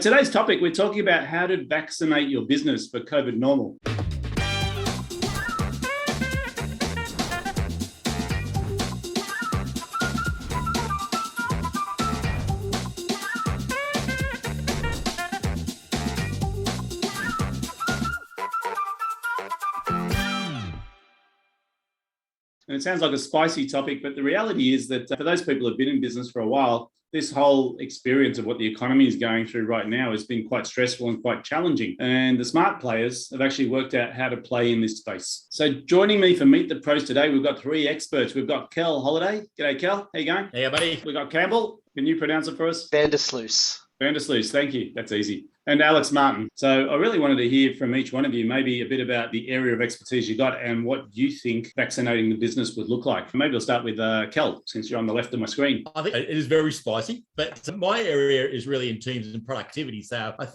Today's topic, we're talking about how to vaccinate your business for COVID normal. And it sounds like a spicy topic, but the reality is that for those people who've been in business for a while, this whole experience of what the economy is going through right now has been quite stressful and quite challenging. And the smart players have actually worked out how to play in this space. So joining me for Meet the Pros today, we've got three experts. We've got Holliday. G'day, Kel. How you going? Hey, buddy. We've got Campbell. Can you pronounce it for us? Vandersluys. Vandersluys, thank you. That's easy. And Alex Martin. So I really wanted to hear from each one of you maybe a bit about the area of expertise you got and what you think vaccinating the business would look like. Maybe I'll start with Kel, since you're on the left of my screen. I think it is very spicy, but my area is really in teams and productivity. So I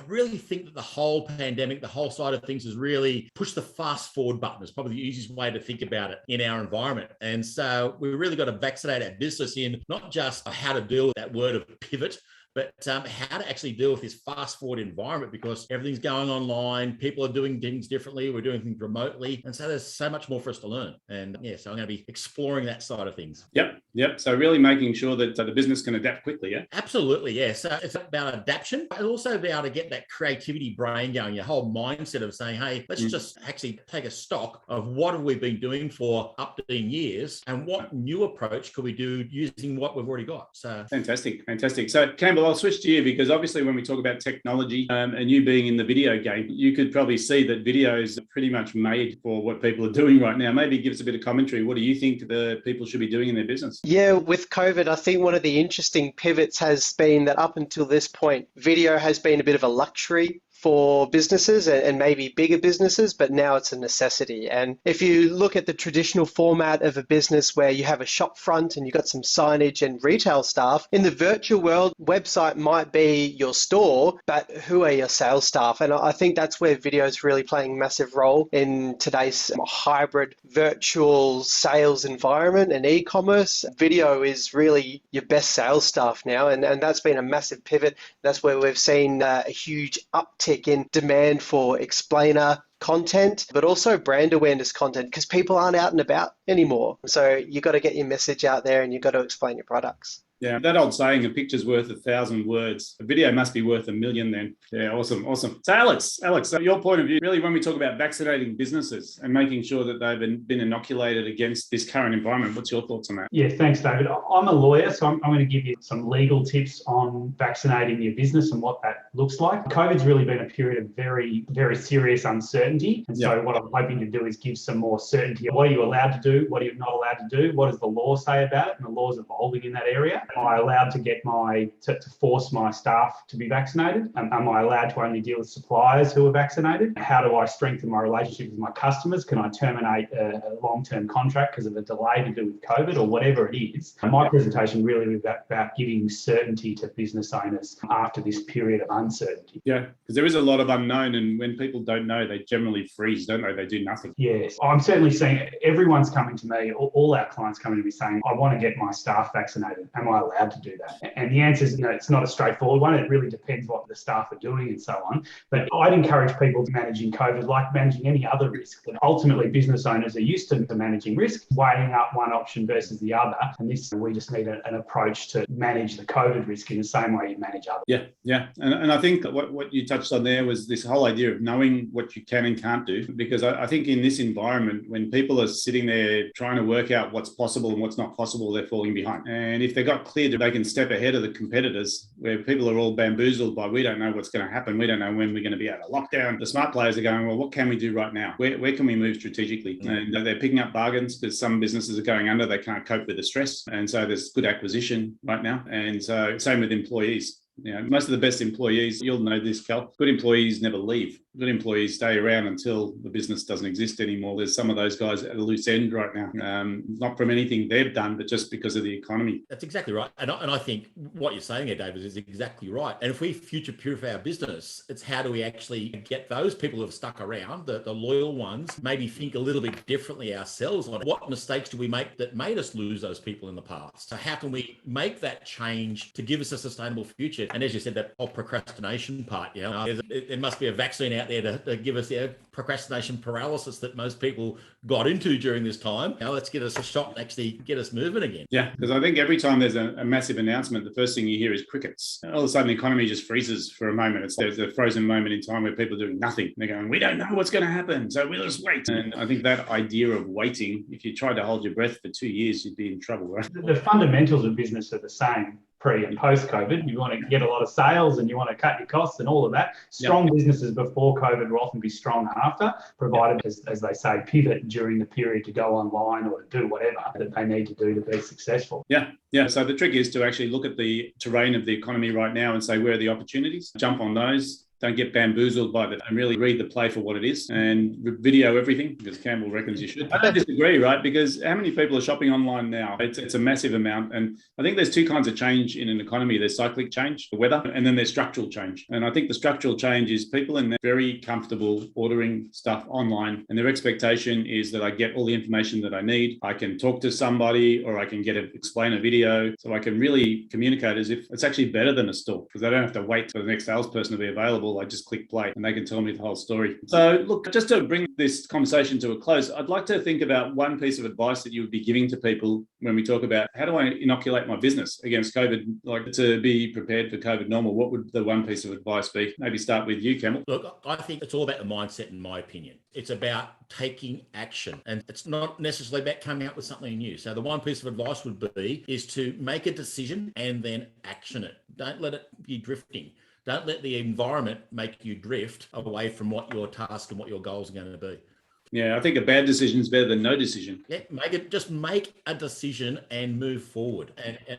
really think that the whole pandemic, the whole side of things has really pushed the fast forward button. It's probably the easiest way to think about it in our environment. And so we really got to vaccinate our business in not just how to deal with that word of pivot, but how to actually deal with this fast forward environment, because everything's going online. People are doing things differently. We're doing things remotely. And so there's so much more for us to learn. And so I'm going to be exploring that side of things. Yep. So really making sure that the business can adapt quickly, yeah? Absolutely, yeah. So it's about adaptation, but also be able to get that creativity brain going, your whole mindset of saying, hey, let's just actually take a stock of what have we been doing for up to 10 years and what new approach could we do using what we've already got. So Fantastic. So Campbell, I'll switch to you because obviously when we talk about technology and you being in the video game, you could probably see that videos are pretty much made for what people are doing right now. Maybe give us a bit of commentary. What do you think the people should be doing in their business? Yeah, with COVID, I think one of the interesting pivots has been that up until this point, video has been a bit of a luxury for businesses and maybe bigger businesses, but now it's a necessity. And if you look at the traditional format of a business where you have a shop front and you've got some signage and retail staff, in the virtual world, website might be your store, but who are your sales staff? And I think that's where video is really playing a massive role in today's hybrid virtual sales environment and e-commerce. Video is really your best sales staff now, and that's been a massive pivot. That's where we've seen a huge uptick in demand for explainer content, but also brand awareness content, because people aren't out and about anymore. So you got to get your message out there and you've got to explain your products. Yeah, that old saying, a picture's worth 1,000 words. A video must be worth 1,000,000 then. Yeah, awesome. So Alex, so your point of view, really when we talk about vaccinating businesses and making sure that they've been inoculated against this current environment, what's your thoughts on that? Yeah, thanks, David. I'm a lawyer, so I'm going to give you some legal tips on vaccinating your business and what that looks like. COVID's really been a period of very, very serious uncertainty. And so what I'm hoping to do is give some more certainty. What are you allowed to do? What are you not allowed to do? What does the law say about it? And the law's evolving in that area. Am I allowed to get to force my staff to be vaccinated? Am I allowed to only deal with suppliers who are vaccinated? How do I strengthen my relationship with my customers? Can I terminate a long-term contract because of a delay to do with COVID or whatever it is? And my presentation really was about giving certainty to business owners after this period of uncertainty. Yeah, because there is a lot of unknown, and when people don't know, they generally freeze, don't they? They do nothing. Yes, I'm certainly seeing everyone's coming to me, all our clients coming to me saying, I want to get my staff vaccinated. Am I allowed to do that? And the answer is, it's not a straightforward one. It really depends what the staff are doing and so on. But I'd encourage people managing COVID like managing any other risk. But ultimately, business owners are used to managing risk, weighing up one option versus the other. And we just need an approach to manage the COVID risk in the same way you manage others. Yeah. And I think what you touched on there was this whole idea of knowing what you can and can't do. Because I think in this environment, when people are sitting there trying to work out what's possible and what's not possible, they're falling behind. And if they got clear they can step ahead of the competitors, where people are all bamboozled by, we don't know what's going to happen, we don't know when we're going to be out of lockdown. The smart players are going, well, what can we do right now? Where can we move strategically? And they're picking up bargains because some businesses are going under, they can't cope with the stress. And so there's good acquisition right now. And so same with employees. Most of the best employees, you'll know this, Cal, good employees never leave. Good employees stay around until the business doesn't exist anymore. There's some of those guys at a loose end right now, not from anything they've done, but just because of the economy. That's exactly right. And I think what you're saying there, David, is exactly right. And if we future-proof our business, it's how do we actually get those people who have stuck around, the loyal ones, maybe think a little bit differently ourselves on what mistakes do we make that made us lose those people in the past. So how can we make that change to give us a sustainable future? it. And as you said, that whole procrastination part, there must be a vaccine out there to give us the procrastination paralysis that most people got into during this time. Let's get us a shot and actually get us moving again. Yeah, because I think every time there's a massive announcement, the first thing you hear is crickets. All of a sudden, the economy just freezes for a moment. There's a frozen moment in time where people are doing nothing. They're going, we don't know what's going to happen, so we'll just wait. And I think that idea of waiting, if you tried to hold your breath for 2 years, you'd be in trouble, right? The fundamentals of business are the same pre and post COVID. You want to get a lot of sales and you want to cut your costs and all of that. Strong businesses before COVID will often be strong after, provided, as they say, pivot during the period to go online or to do whatever that they need to do to be successful. Yeah. So the trick is to actually look at the terrain of the economy right now and say, where are the opportunities? Jump on those. Don't get bamboozled by that and really read the play for what it is and video everything, because Campbell reckons you should. I don't disagree, right? Because how many people are shopping online now? It's a massive amount. And I think there's two kinds of change in an economy. There's cyclic change, the weather, and then there's structural change. And I think the structural change is people are very comfortable ordering stuff online. And their expectation is that I get all the information that I need. I can talk to somebody or I can explain a video. So I can really communicate as if it's actually better than a store, because I don't have to wait for the next salesperson to be available. I just click play and they can tell me the whole story. So look, just to bring this conversation to a close, I'd like to think about one piece of advice that you would be giving to people when we talk about how do I inoculate my business against COVID, like to be prepared for COVID normal. What would the one piece of advice be? Maybe start with you, Campbell. Look, I think it's all about the mindset, in my opinion. It's about taking action, and it's not necessarily about coming up with something new. So the one piece of advice would be is to make a decision and then action it. Don't let it be drifting. Don't let the environment make you drift away from what your task and what your goals are going to be. Yeah, I think a bad decision is better than no decision. Yeah, make a decision and move forward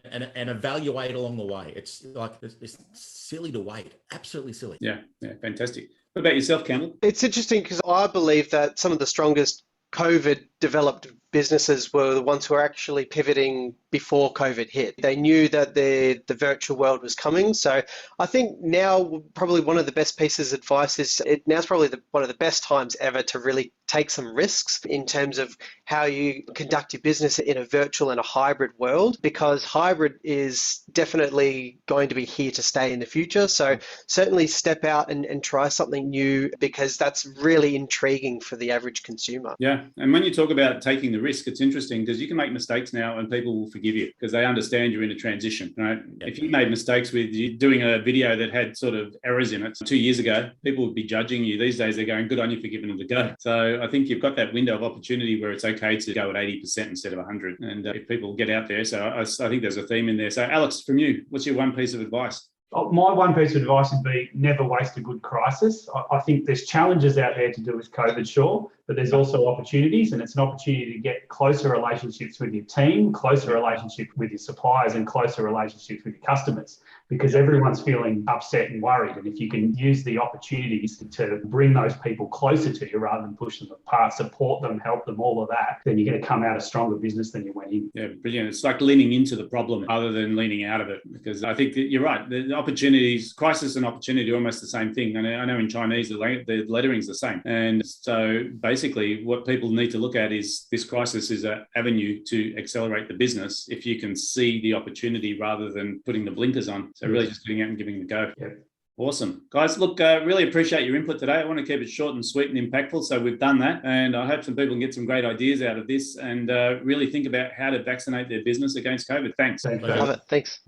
and evaluate along the way. It's like it's silly to wait. Absolutely silly. Yeah, fantastic. What about yourself, Campbell? It's interesting because I believe that some of the strongest COVID developed businesses were the ones who were actually pivoting before COVID hit. They knew that the virtual world was coming. So I think now probably one of the best pieces of advice is now's probably one of the best times ever to really take some risks in terms of how you conduct your business in a virtual and a hybrid world, because hybrid is definitely going to be here to stay in the future. So certainly step out and try something new, because that's really intriguing for the average consumer. Yeah. And when you talk about taking the risk, it's interesting because you can make mistakes now and people will forgive you because they understand you're in a transition, right? Yep. If you made mistakes with you doing a video that had sort of errors in it 2 years ago, people would be judging you. These days, they're going, good on you for giving it a go. So I think you've got that window of opportunity where it's okay to go at 80% instead of 100. And if people get out there, so I think there's a theme in there. So Alex, from you, what's your one piece of advice? My one piece of advice would be never waste a good crisis. I think there's challenges out there to do with COVID, sure, but there's also opportunities, and it's an opportunity to get closer relationships with your team, closer relationship with your suppliers, and closer relationships with your customers, because everyone's feeling upset and worried. And if you can use the opportunities to bring those people closer to you rather than push them apart, support them, help them, all of that, then you're going to come out a stronger business than you went in. Yeah, brilliant. It's like leaning into the problem rather than leaning out of it, because I think that you're right. The opportunities, crisis and opportunity are almost the same thing. And I know in Chinese, the lettering's the same. And so basically what people need to look at is this crisis is an avenue to accelerate the business if you can see the opportunity rather than putting the blinkers on. So really just getting out and giving it a go. Yeah. Awesome. Guys, look, really appreciate your input today. I want to keep it short and sweet and impactful. So we've done that. And I hope some people can get some great ideas out of this and really think about how to vaccinate their business against COVID. Thanks. Love it. Thanks.